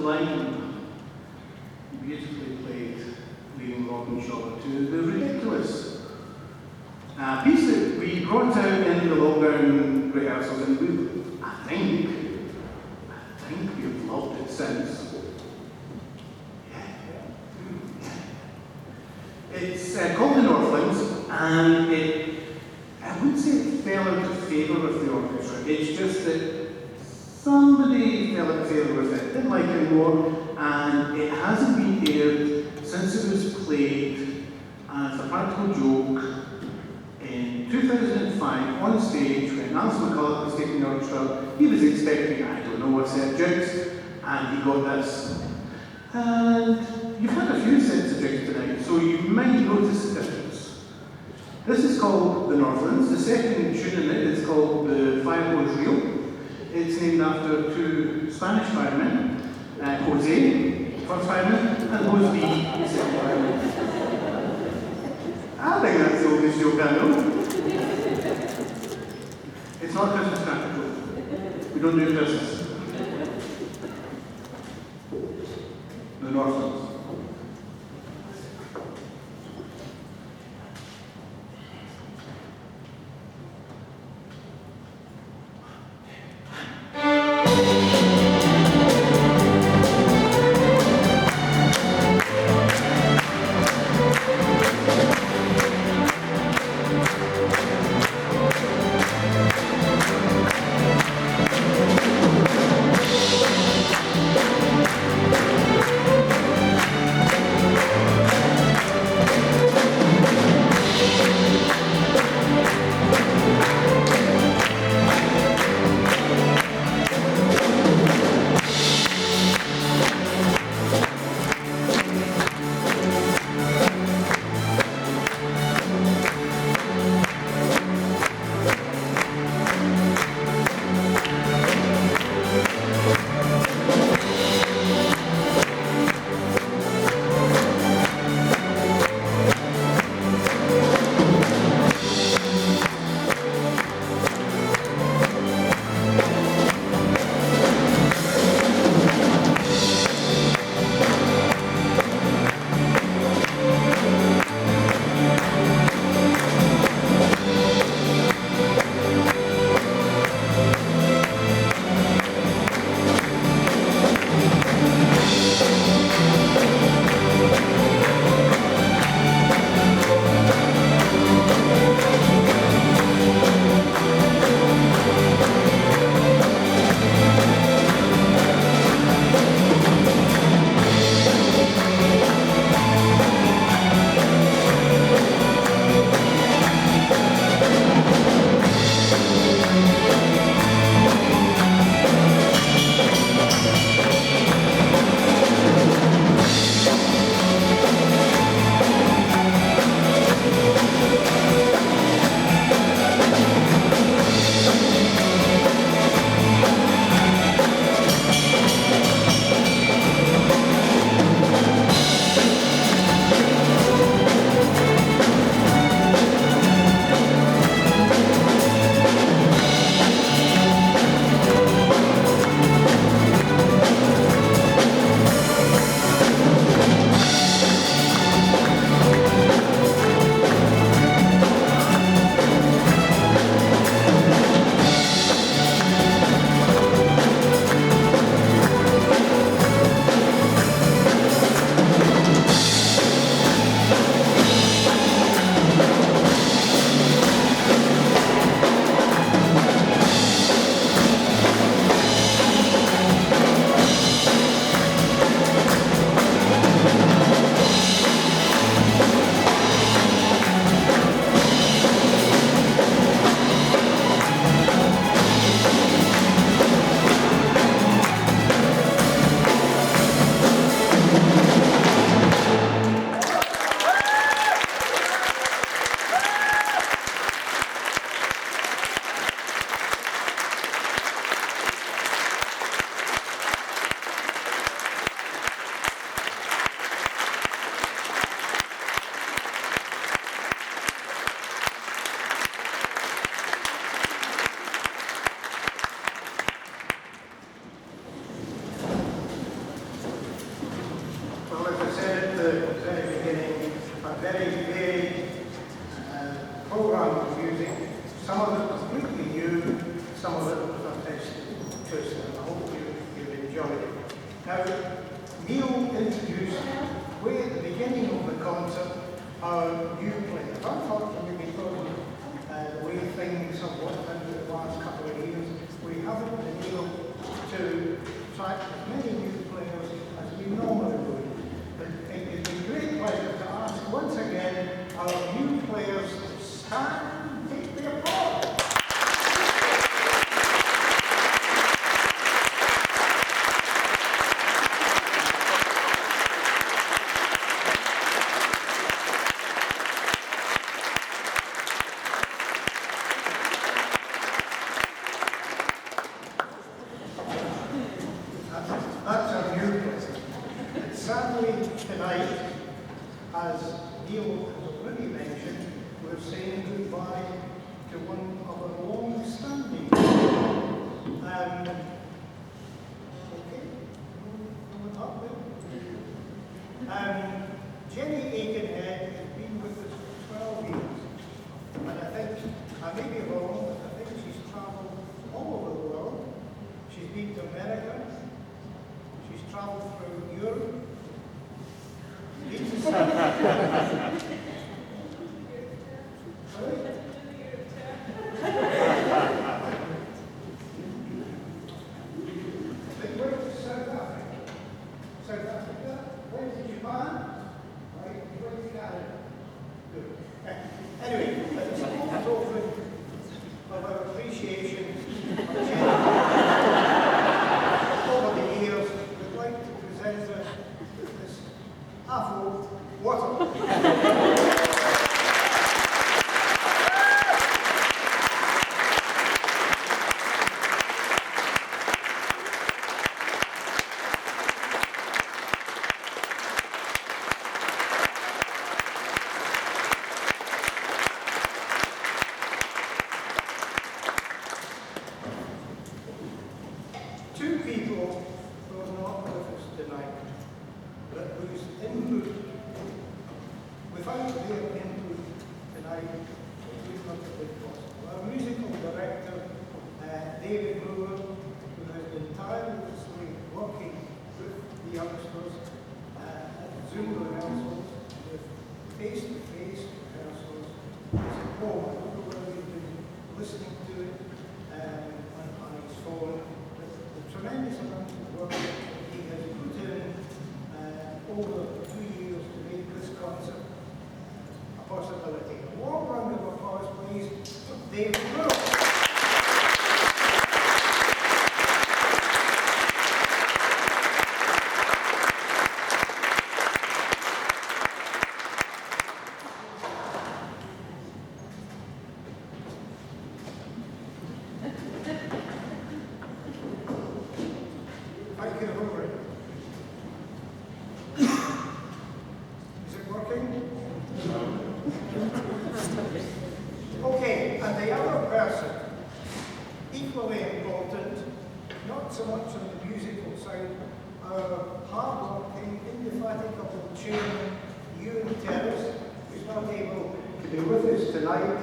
sublime, beautifully played, leaving Robin Shaw to the ridiculous. A piece that we brought out in the lockdown rehearsals, and I think we've loved it since. It's called The Northlands, and I wouldn't say it fell out of favour with the orchestra. It's just that somebody fell out of favour with it, didn't like it anymore, and it hasn't been aired since it was played as a practical joke in 2005 on stage when Alison McCulloch was taking the orchestra. He was expecting, I don't know what set of jigs, and he got this. And you've had a few sets of jigs tonight, so you might notice the difference. This is called The Northlands. The second tune in it is called The Fire Hose Reel. It's named after two Spanish firemen, Jose, first fireman, and Jose, the second fireman. I think that's the oldest joke I know. It's not Christmas practical. We don't do Christmas. The Northlands. music. Some of it completely new, some of it was a test twist, and I hope you enjoy it. Now, Neil introduced way at the beginning of the concert our new players. Unfortunately, because the way things have worked out the last couple of years, we haven't been able to attract as many new players as we normally would. But it is a great pleasure to ask once again our new players to stand and take the applause. That's our new place. And sadly tonight, as Neil has already mentioned, we're saying goodbye to one of our long-standing. Okay, going up there. Jenny Aikenhead has been with us for 12 years, and I think, I may be wrong, but I think she's travelled all over the world. She's been to America. She's travelled through Europe. South Africa, went to Japan, right? You went to Canada. Good. Anyway, it's a token of our appreciation of Jenny. Over the years, we'd like to present her with this Afro water. Two people who are not with us tonight, but whose input, without their input tonight, would not have been possible. Our musical director, David Brewer, who has been tirelessly working with the youngsters at Zoom rehearsals, with face-to-face rehearsals, is at home. I don't know whether you've been listening to it on his phone. Tremendous amount of work he has put in over 2 years to make this concert a possibility. A warm round of applause, please, for David Brewer. Thank you, Hillary. Is it working? Okay, and the other person, equally important, not so much on the musical side, our hard-working, indefatigable chairman, Ewan Terrace, who's not able to be with us tonight,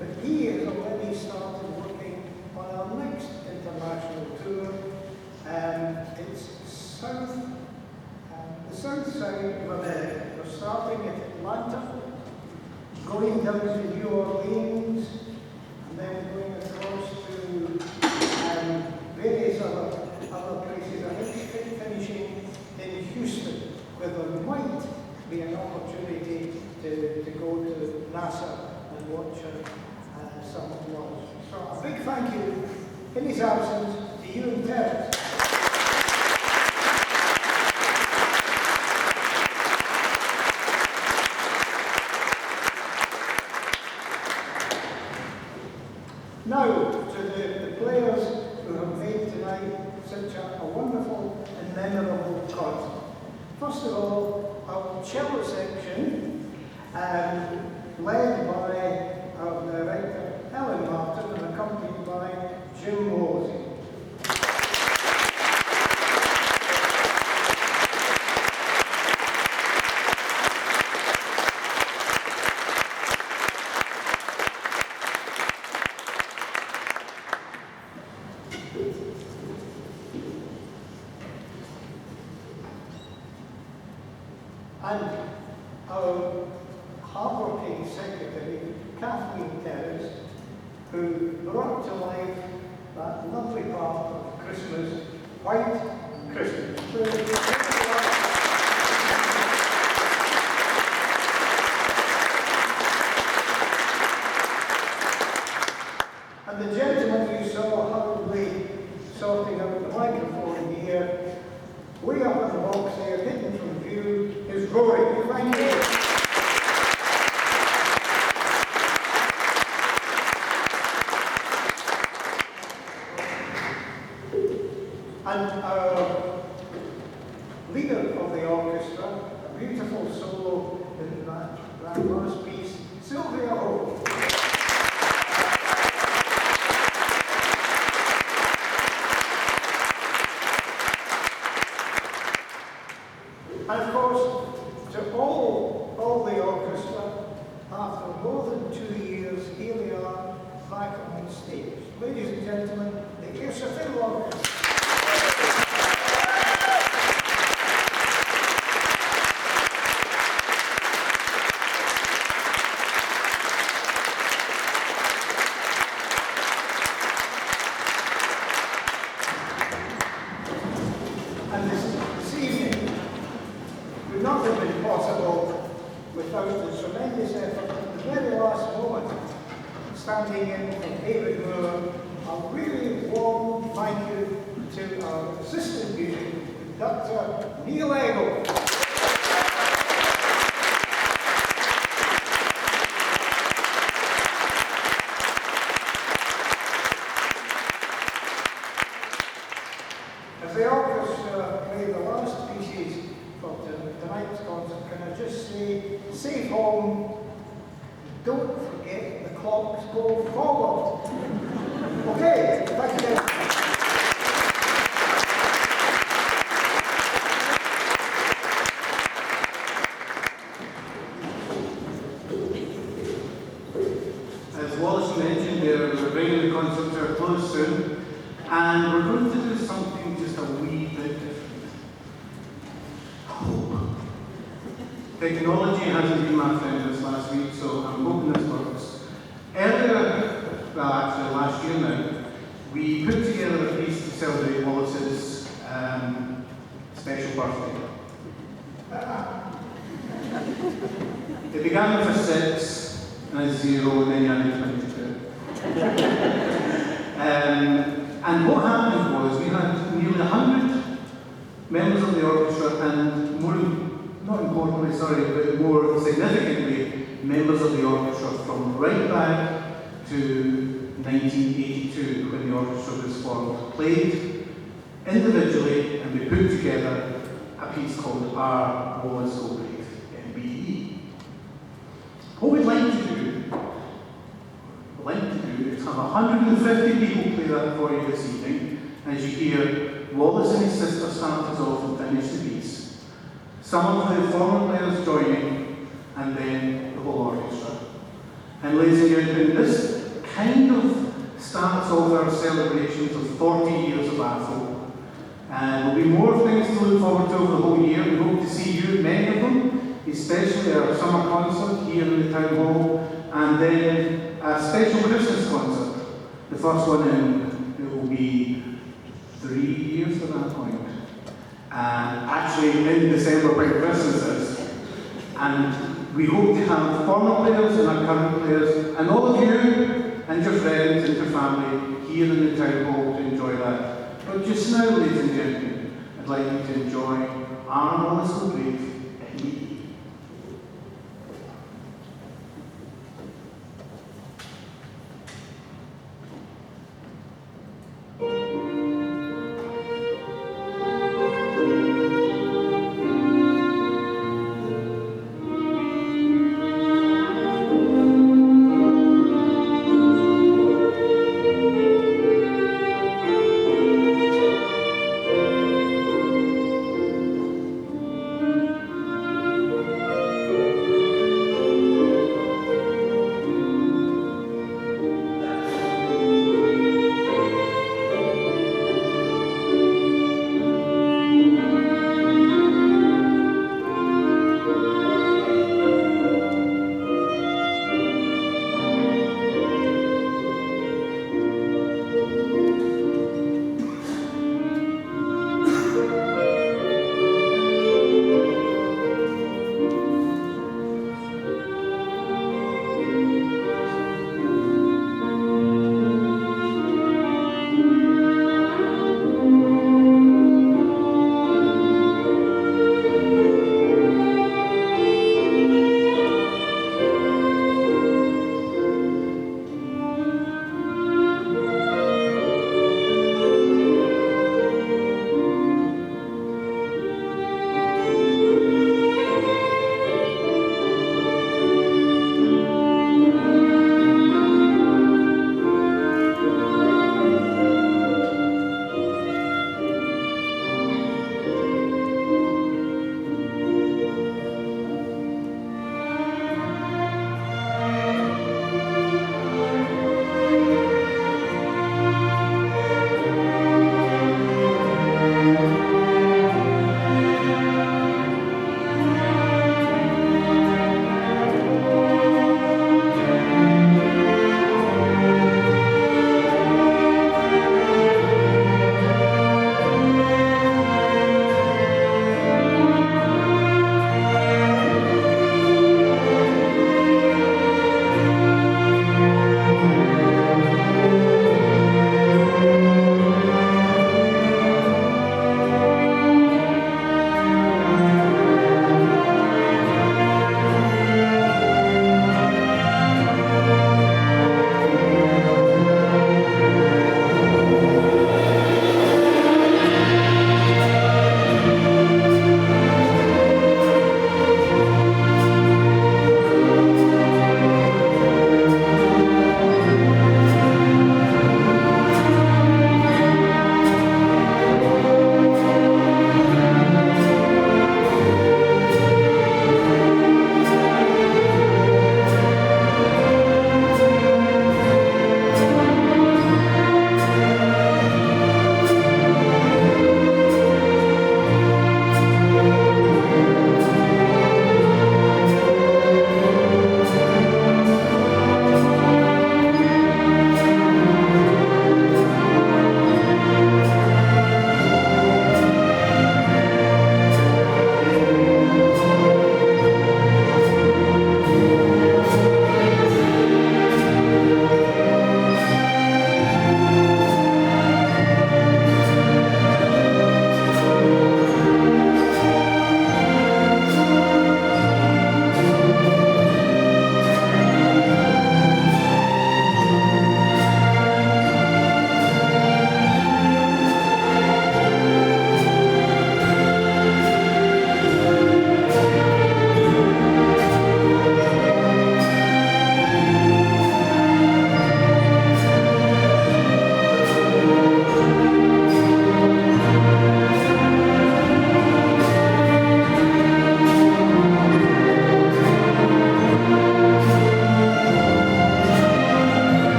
but he has already started working on our next international tour. It's the south side of America. We're starting at Atlanta, going down to New Orleans, and then going across to various other places. I think finishing in Houston, where there might be an opportunity to go to NASA and watch some launch. So a big thank you, in his absence, to Ewan Terrace. Now, to the players who have made tonight such a wonderful and memorable concert. First of all, our cello section, led by our director, Ellen Martin, and accompanied by Jim Mosey. Christmas, White Christmas. And the gentleman you saw hurriedly sorting out the microphone here, way up in the box there, hidden from view, is Rory. Thank you. And our leader of the orchestra, a beautiful solo in that last piece, Sylvia Ho. And of course, to all the orchestra, after more than 2 years, here we are back on stage. Ladies and gentlemen, the Ayrshire Fiddle Orchestra. And this evening would not have been possible without the tremendous effort at the very last moment, standing in from David Moore. A really warm thank you to our assistant music conductor, Neil Eggle. As the orchestra play the last pieces for tonight's concert, can I just say, safe home, don't forget the clocks go forward. Okay, thank you. As Wallace mentioned there, we're bringing the concert to a close soon, and we're going to do something just a wee bit different. Technology hasn't been my friend this last week, so I'm hoping this works. Earlier, well actually last year now, we put together a piece to celebrate Wallace's special birthday. It began with a 6 and a 0, and then you added 22. And what happened was we had nearly 100 members of the orchestra and not importantly, but more significantly, members of the orchestra from right back to 1982 when the orchestra was formed, played individually, and we put together a piece called Our Wallace O'Grady, MBE. What we'd like to do is have 150 people play that for you this evening, as you hear Wallace and his sister start us off and finish the piece. Some of the former players joining, and then the whole orchestra. And ladies and gentlemen, this kind of starts off our celebrations of 40 years of AFO. And there'll be more things to look forward to over the whole year. We hope to see you, many of them, especially our summer concert here in the town hall, and then a special Christmas concert. The first one it will be 3 years at that point. Actually in December when Christmas is. And we hope to have former players and our current players, and all of you and your friends and your family here in the town hall to enjoy that. But just now, ladies and gentlemen, I'd like you to enjoy Our Wallace O'Grady, MBE.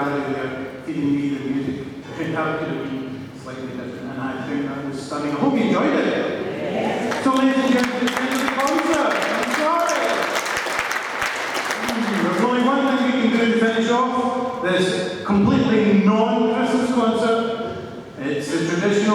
gallery there feeding me the music. That could have been slightly different, and I think that was stunning. I hope you enjoyed it. Yes. So, ladies and gentlemen, it's the end of the concert. I'm sorry. There's only one thing we can do to finish off this completely non-Christmas concert. It's the traditional.